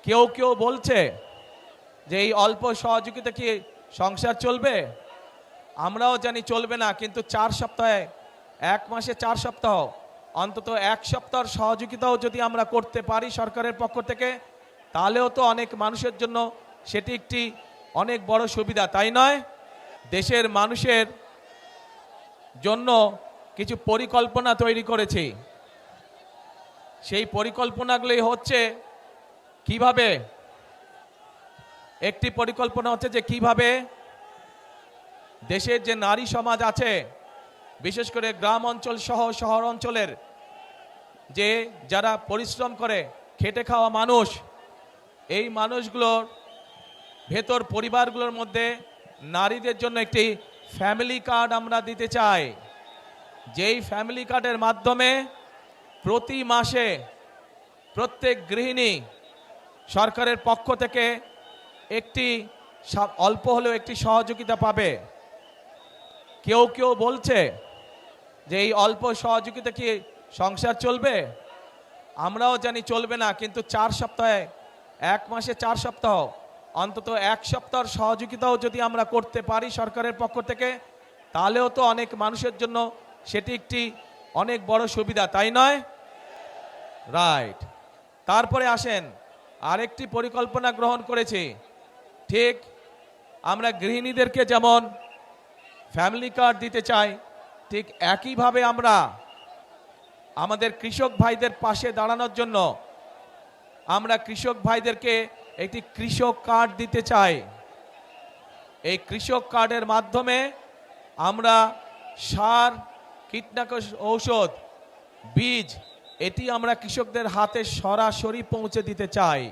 কেউ কেউ বলছে যে এই অল্প সহযোগিতা কি সংসার চলবে। আমরাও জানি চলবে না, কিন্তু 4 সপ্তাহে, 1 মাসে 4 সপ্তাহ, অন্তত 1 সপ্তাহের সহযোগিতাও যদি আমরা করতে পারি সরকারের পক্ষ থেকে, তাহলেও তো অনেক মানুষের জন্য সেটি একটি অনেক বড় সুবিধা, তাই নয়? দেশের মানুষের জন্য কিছু পরিকল্পনা তৈরি করেছি। সেই পরিকল্পনাগুলি হচ্ছে কিভাবে, একটি পরিকল্পনা হচ্ছে যে কিভাবে দেশের যে নারী সমাজ আছে, বিশেষ করে গ্রাম অঞ্চল সহ শহর অঞ্চলের যে যারা পরিশ্রম করে খেটে খাওয়া মানুষ, এই মানুষগুলোর ভেতর পরিবারগুলোর মধ্যে নারীদের জন্য একটি ফ্যামিলি কার্ড আমরা দিতে চাই। যেই ফ্যামিলি কার্ডের মাধ্যমে প্রতি মাসে প্রত্যেক গৃহিণী সরকারের পক্ষ থেকে একটি অল্প হলেও একটি সহযোগিতা পাবে। কেউ কেউ বলছে যে এই অল্প সহযোগিতা কি সংসার চলবে। আমরাও জানি চলবে না, কিন্তু 4 সপ্তাহে, 1 মাসে 4 সপ্তাহ, অন্তত 1 সপ্তাহের সহযোগিতাও যদি আমরা করতে পারি সরকারের পক্ষ থেকে, তাহলেও তো অনেক মানুষের জন্য সেটি একটি অনেক বড় সুবিধা, তাই নয়? রাইট। তারপরে আসেন, আরেকটি পরিকল্পনা গ্রহণ করেছি। ঠিক আমরা গৃহিণীদেরকে যেমন ফ্যামিলি কার্ড দিতে চাই, ঠিক একইভাবে আমরা আমাদের কৃষক ভাইদের পাশে দাঁড়ানোর জন্য আমরা কৃষক ভাইদেরকে একটি কৃষক কার্ড দিতে চাই। এই কৃষক কার্ডের মাধ্যমে আমরা সার, কীটনাশক ঔষধ, বীজ, এটি আমরা কৃষকদের হাতে সরাসরি পৌঁছে দিতে চাই।